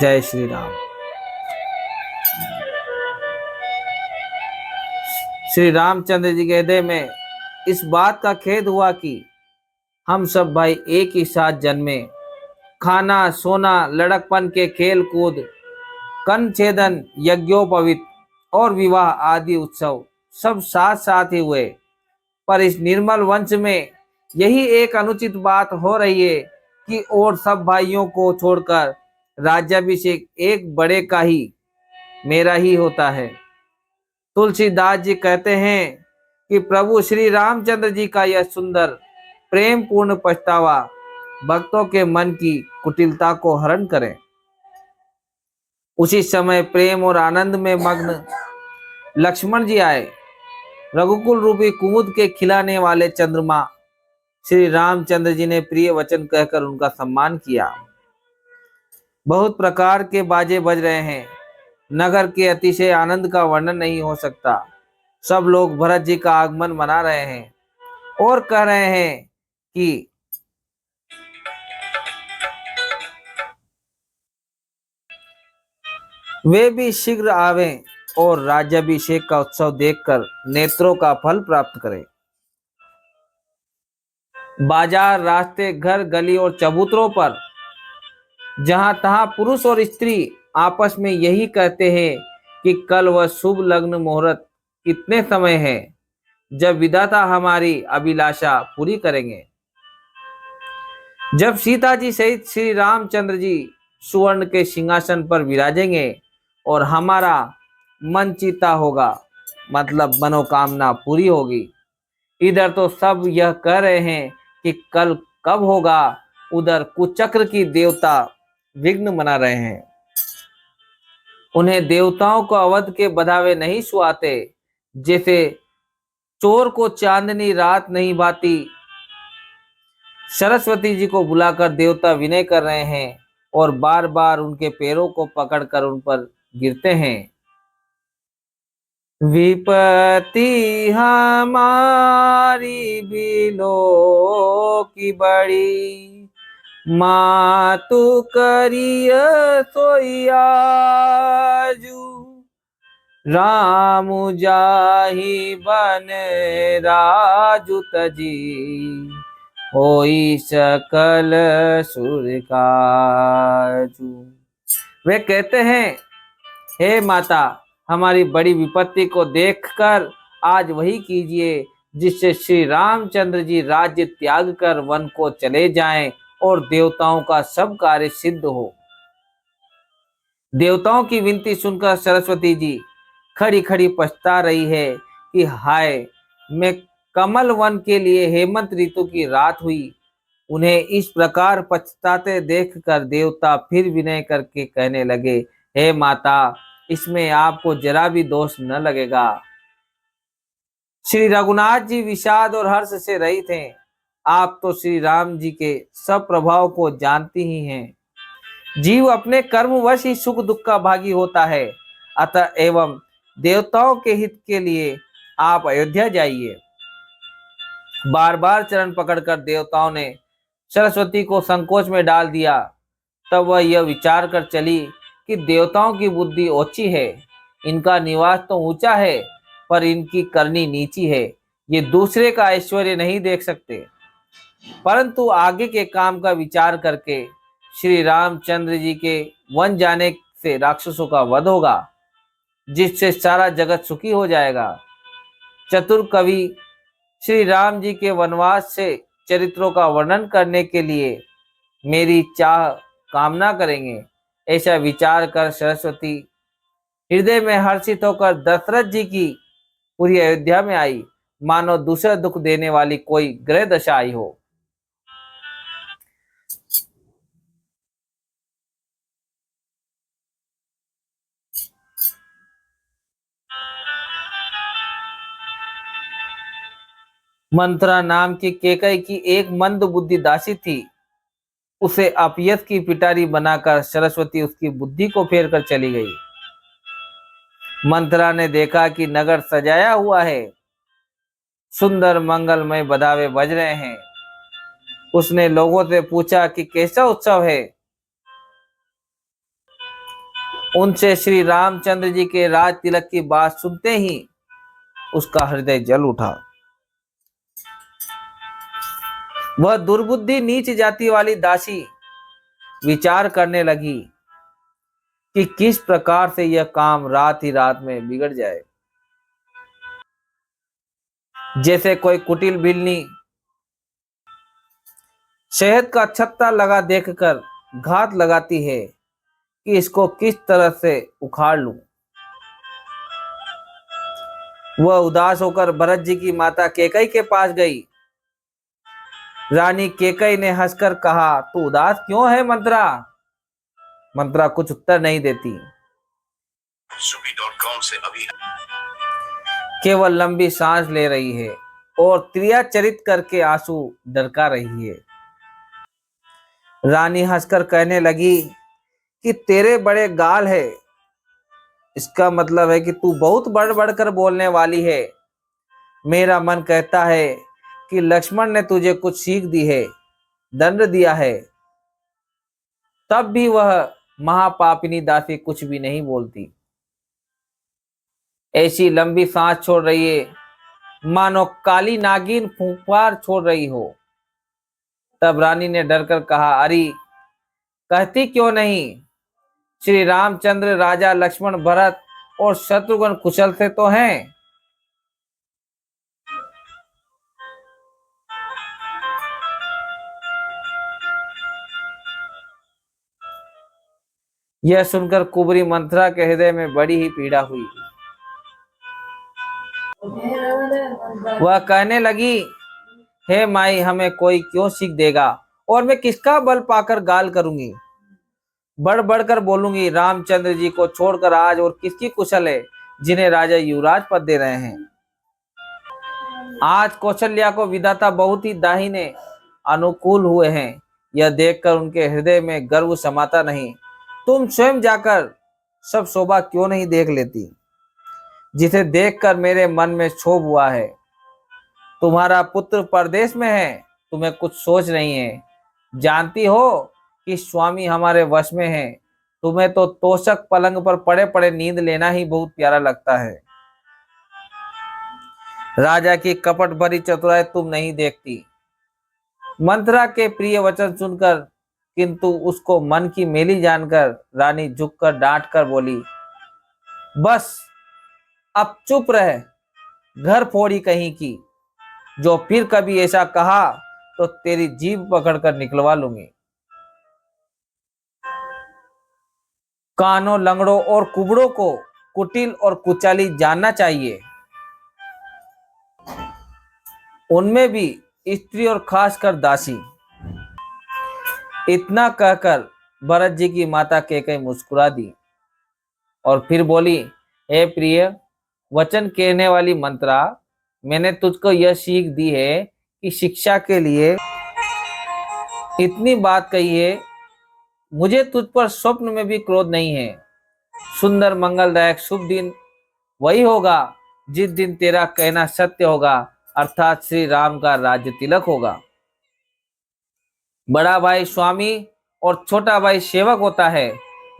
जय श्री राम। श्री रामचंद्र जी के हृदय में इस बात का खेद हुआ कि हम सब भाई एक ही साथ जन्मे, खाना सोना लड़कपन के खेल कूद, कन छेदन यज्ञोपवीत और विवाह आदि उत्सव सब साथ साथ ही हुए। पर इस निर्मल वंश में यही एक अनुचित बात हो रही है कि और सब भाइयों को छोड़कर राज्याभिषेक एक बड़े का ही, मेरा ही होता है। तुलसीदास जी कहते हैं कि प्रभु श्री रामचंद्र जी का यह सुंदर प्रेम पूर्ण पछतावा भक्तों के मन की कुटिलता को हरण करें। उसी समय प्रेम और आनंद में मग्न लक्ष्मण जी आए। रघुकुल रूपी कुमुद के खिलाने वाले चंद्रमा श्री रामचंद्र जी ने प्रिय वचन कहकर उनका सम्मान किया। बहुत प्रकार के बाजे बज रहे हैं। नगर के अतिशय आनंद का वर्णन नहीं हो सकता। सब लोग भरत जी का आगमन मना रहे हैं और कह रहे हैं कि वे भी शीघ्र आवें और राज्याभिषेक का उत्सव देखकर नेत्रों का फल प्राप्त करें। बाजार, रास्ते, घर, गली और चबूतरों पर जहां तहां पुरुष और स्त्री आपस में यही कहते हैं कि कल वह शुभ लग्न मुहूर्त कितने समय है जब विधाता हमारी अभिलाषा पूरी करेंगे। जब सीता जी सहित श्री रामचंद्र जी सुवर्ण के सिंहासन पर विराजेंगे और हमारा मन चिता होगा, मतलब मनोकामना पूरी होगी। इधर तो सब यह कह रहे हैं कि कल कब होगा, उधर कुचक्र की देवता विघ्न मना रहे हैं। उन्हें देवताओं को अवध के बधावे नहीं सुहाते, जैसे चोर को चांदनी रात नहीं भाती। सरस्वती जी को बुलाकर देवता विनय कर रहे हैं और बार बार उनके पैरों को पकड़कर उन पर गिरते हैं। विपत्ति हमारी बिलो की बड़ी, मातु करिय सोयाजू। राम जाहि बन राजु तजी, होई सकल सुर काजू। वे कहते हैं, हे माता, हमारी बड़ी विपत्ति को देखकर आज वही कीजिए जिससे श्री रामचंद्र जी राज्य त्याग कर वन को चले जाएं और देवताओं का सब कार्य सिद्ध हो। देवताओं की विनती सुनकर सरस्वती जी खड़ी खड़ी पछता रही है कि हाय, मैं कमल वन के लिए हेमंत ऋतु की रात हुई। उन्हें इस प्रकार पछताते देखकर देवता फिर विनय करके कहने लगे, हे माता, इसमें आपको जरा भी दोष न लगेगा। श्री रघुनाथ जी विषाद और हर्ष से रहित हैं। आप तो श्री राम जी के सब प्रभाव को जानती ही हैं। जीव अपने कर्मवश ही सुख दुख का भागी होता है। अतः एवं देवताओं के हित के लिए आप अयोध्या जाइए। बार बार चरण पकड़कर देवताओं ने सरस्वती को संकोच में डाल दिया। तब वह यह विचार कर चली कि देवताओं की बुद्धि ओछी है। इनका निवास तो ऊंचा है, पर इनकी करनी नीची है। ये दूसरे का ऐश्वर्य नहीं देख सकते, परंतु आगे के काम का विचार करके श्री रामचंद्र जी के वन जाने से राक्षसों का वध होगा, जिससे सारा जगत सुखी हो जाएगा। चतुर कवि श्री राम जी के वनवास से चरित्रों का वर्णन करने के लिए मेरी चाह कामना करेंगे। ऐसा विचार कर सरस्वती हृदय में हर्षित होकर दशरथ जी की पूरी अयोध्या में आई, मानो दूसरा दुख देने वाली कोई ग्रह दशा आई हो। मंत्रा नाम की केकई की एक मंद बुद्धि दासी थी। उसे अपयस की पिटारी बनाकर सरस्वती उसकी बुद्धि को फेर कर चली गई। मंत्रा ने देखा कि नगर सजाया हुआ है, सुंदर मंगलमय बधावे बज रहे हैं। उसने लोगों से पूछा कि कैसा उत्सव है। उनसे श्री रामचंद्र जी के राज तिलक की बात सुनते ही उसका हृदय जल उठा। वह दुर्बुद्धि नीच जाति वाली दासी विचार करने लगी कि किस प्रकार से यह काम रात ही रात में बिगड़ जाए। जैसे कोई कुटिल बिल्ली शहद का छत्ता लगा देखकर घात लगाती है कि इसको किस तरह से उखाड़ लूं। वह उदास होकर भरत जी की माता केकई के पास गई। रानी केकई ने हंसकर कहा, तू उदास क्यों है मंत्रा? मंत्रा कुछ उत्तर नहीं देती, से अभी केवल लंबी सांस ले रही है और क्रियाचरित करके आंसू डरका रही है। रानी हंसकर कहने लगी कि तेरे बड़े गाल है, इसका मतलब है कि तू बहुत बढ़ बढ़कर बोलने वाली है। मेरा मन कहता है कि लक्ष्मण ने तुझे कुछ सीख दी है, दंड दिया है, तब भी वह महापापिनी दासी कुछ भी नहीं बोलती। ऐसी लंबी सांस छोड़ रही है मानो काली नागिन फूंफार छोड़ रही हो। तब रानी ने डरकर कहा, अरे कहती क्यों नहीं? श्री रामचंद्र, राजा लक्ष्मण, भरत और शत्रुघ्न कुशल से तो हैं। यह सुनकर कुबरी मंथरा के हृदय में बड़ी ही पीड़ा हुई। वह कहने लगी, हे माई, हमें कोई क्यों सीख देगा और मैं किसका बल पाकर गाल करूंगी? बढ़ बढ़कर बोलूंगी, रामचंद्र जी को छोड़कर आज और किसकी कुशल है जिन्हें राजा युवराज पद दे रहे हैं। आज कौशल्या को विधाता बहुत ही दाहिने अनुकूल हुए हैं, यह देखकर उनके हृदय में गर्व समाता नहीं। तुम स्वयं जाकर सब शोभा क्यों नहीं देख लेती, जिसे देखकर मेरे मन में क्षोभ हुआ है। तुम्हारा पुत्र परदेश में है, तुम्हें कुछ सोच नहीं है। जानती हो कि स्वामी हमारे वश में है। तुम्हें तो तोशक पलंग पर पड़े पड़े नींद लेना ही बहुत प्यारा लगता है। राजा की कपट भरी चतुराई तुम नहीं देखती। मंथरा के प्रिय वचन सुनकर, किंतु उसको मन की मेली जानकर, रानी झुककर डांट कर बोली, बस अब चुप रह, घर फोड़ी कहीं की। जो फिर कभी ऐसा कहा तो तेरी जीभ पकड़कर निकलवा लूंगी। कानों, लंगड़ों और कुबड़ों को कुटिल और कुचाली जानना चाहिए। उनमें भी स्त्री और खासकर दासी। इतना कहकर भरत जी की माता केकई मुस्कुरा दी और फिर बोली, हे प्रिय वचन कहने वाली मंत्रा, मैंने तुझको यह सीख दी है कि शिक्षा के लिए इतनी बात कही है। मुझे तुझ पर स्वप्न में भी क्रोध नहीं है। सुंदर मंगलदायक शुभ दिन वही होगा जिस दिन तेरा कहना सत्य होगा, अर्थात श्री राम का राज्य तिलक होगा। बड़ा भाई स्वामी और छोटा भाई सेवक होता है,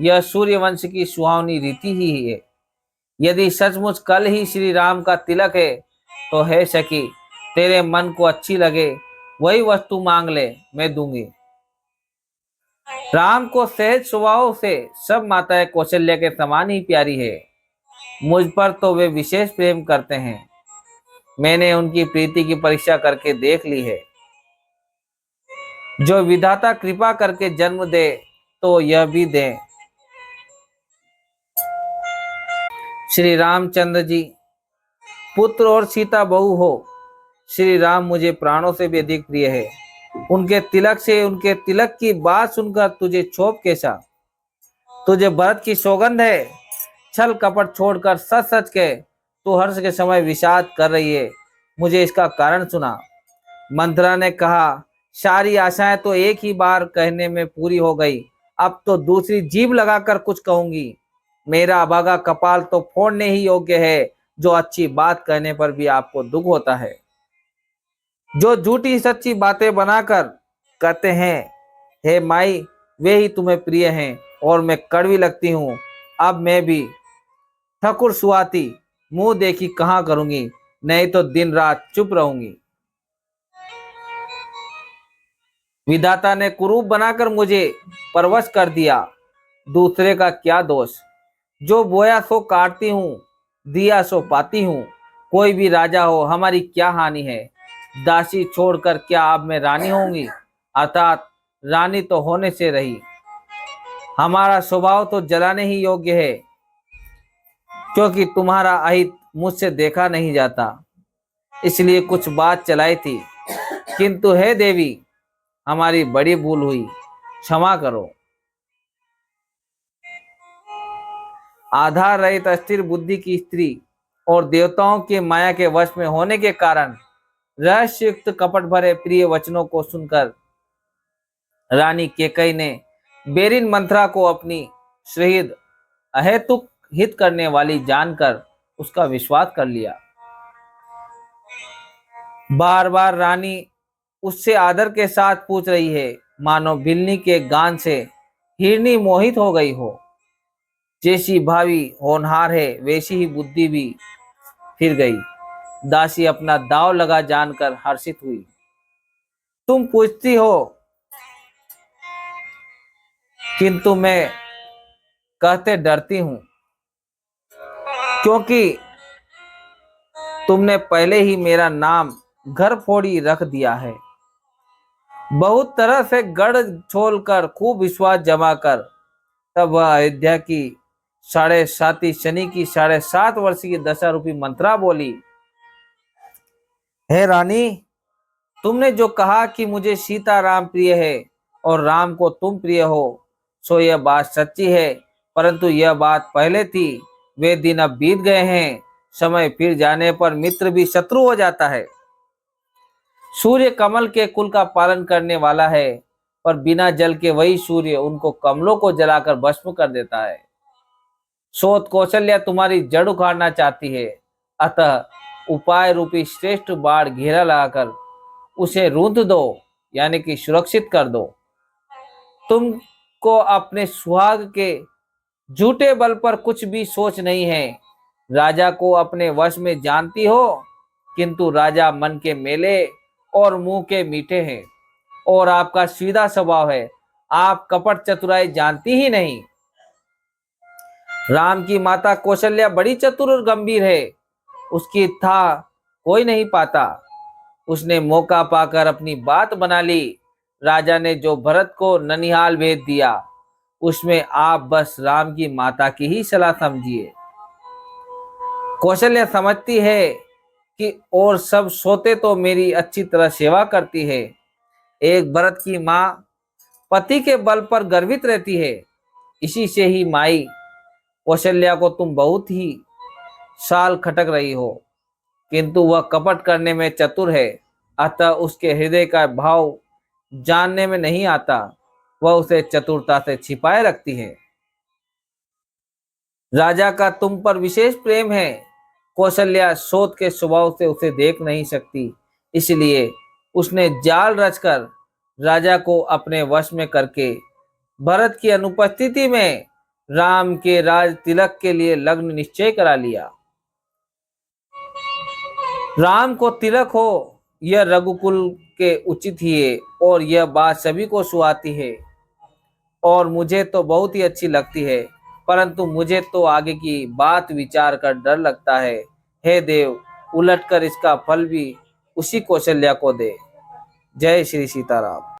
यह सूर्यवंश की सुहावनी रीति ही है। यदि सचमुच कल ही श्री राम का तिलक है तो है सखी, तेरे मन को अच्छी लगे वही वस्तु मांग ले, मैं दूंगी। राम को सहज स्वभाव से सब माताएं कौशल्या के समान ही प्यारी है। मुझ पर तो वे विशेष प्रेम करते हैं। मैंने उनकी प्रीति की परीक्षा करके देख ली है। जो विधाता कृपा करके जन्म दे तो यह भी दे। श्री रामचंद्र जी पुत्र और सीता बहू हो, श्री राम मुझे प्राणों से भी अधिक प्रिय है। उनके तिलक की बात सुनकर तुझे क्षोभ कैसा? तुझे भरत की सौगंध है। छल कपट छोड़कर सच सच के तू हर्ष के समय विषाद कर रही है, मुझे इसका कारण सुना। मंथरा ने कहा, सारी आशाएं तो एक ही बार कहने में पूरी हो गई, अब तो दूसरी जीभ लगाकर कुछ कहूंगी। मेरा अभागा कपाल तो फोड़ने ही योग्य है, जो अच्छी बात कहने पर भी आपको दुख होता है। जो झूठी सच्ची बातें बनाकर कहते हैं हे माई, वे ही तुम्हें प्रिय हैं और मैं कड़वी लगती हूँ। अब मैं भी ठकुर सुहाती मुंह देखी कहाँ करूंगी, नहीं तो दिन रात चुप रहूंगी। विधाता ने कुरूप बनाकर मुझे परवश कर दिया, दूसरे का क्या दोष। जो बोया सो काटती हूँ, दिया सो पाती हूँ। कोई भी राजा हो, हमारी क्या हानि है। दासी छोड़कर क्या अब मैं रानी होंगी, अर्थात रानी तो होने से रही। हमारा स्वभाव तो जलाने ही योग्य है, क्योंकि तुम्हारा अहित मुझसे देखा नहीं जाता, इसलिए कुछ बात चलाई थी। किंतु हे देवी, हमारी बड़ी भूल हुई, क्षमा करो। आधार रहित अस्थिर बुद्धि की स्त्री और देवताओं की माया के वश में होने के कारण रहस्ययुक्त कपट भरे प्रिय वचनों को सुनकर रानी केकई ने बेरिन मंथरा को अपनी सुहृद अहेतुक हित करने वाली जानकर उसका विश्वास कर लिया। बार बार रानी उससे आदर के साथ पूछ रही है, मानो बिल्ली के गान से हिरनी मोहित हो गई हो। जैसी भावी होनहार है, वैसी ही बुद्धि भी फिर गई। दासी अपना दाव लगा जानकर हर्षित हुई। तुम पूछती हो, किंतु मैं कहते डरती हूं, क्योंकि तुमने पहले ही मेरा नाम घर फोड़ी रख दिया है। बहुत तरह से गढ़ छोलकर खूब विश्वास जमा कर तब वह अयोध्या की 7.5 शनि की 7.5 वर्ष की दशा रूपी मंत्रा बोली, हे रानी, तुमने जो कहा कि मुझे सीता राम प्रिय है और राम को तुम प्रिय हो, सो यह बात सच्ची है। परंतु यह बात पहले थी, वे दिन अब बीत गए हैं। समय फिर जाने पर मित्र भी शत्रु हो जाता है। सूर्य कमल के कुल का पालन करने वाला है, पर बिना जल के वही सूर्य उनको कमलों को जलाकर भस्म कर देता है। सोत कौशल्या तुम्हारी जड़ उखाड़ना चाहती है, अतः उपाय रूपी श्रेष्ठ बाढ़ घेरा लगाकर उसे रूंध दो, यानी कि सुरक्षित कर दो। तुमको अपने सुहाग के झूठे बल पर कुछ भी सोच नहीं है। राजा को अपने वश में जानती हो, किंतु राजा मन के मेले और मुंह के मीठे हैं, और आपका सीधा स्वभाव है। आप कपट चतुराई जानती ही नहीं। राम की माता कौशल्या बड़ी चतुर और गंभीर है, उसकी था कोई नहीं पाता। उसने मौका पाकर अपनी बात बना ली। राजा ने जो भरत को ननिहाल भेज दिया, उसमें आप बस राम की माता की ही सलाह समझिए। कौशल्या समझती है कि और सब सोते तो मेरी अच्छी तरह सेवा करती है। एक भरत की माँ पति के बल पर गर्वित रहती है। इसी से ही माई कौशल्या को तुम बहुत ही साल खटक रही हो, किंतु वह कपट करने में चतुर है, अतः उसके हृदय का भाव जानने में नहीं आता। वह उसे चतुरता से छिपाए रखती है। राजा का तुम पर विशेष प्रेम है। कौशल्या सोत के स्वभाव से उसे देख नहीं सकती, इसलिए उसने जाल रचकर राजा को अपने वश में करके भरत की अनुपस्थिति में राम के राज तिलक के लिए लग्न निश्चय करा लिया। राम को तिलक हो, यह रघुकुल के उचित ही है, और यह बात सभी को सुहाती है और मुझे तो बहुत ही अच्छी लगती है। परंतु मुझे तो आगे की बात विचार कर डर लगता है। हे देव, उलटकर इसका फल भी उसी कौशल्या को दे। जय श्री सीताराम।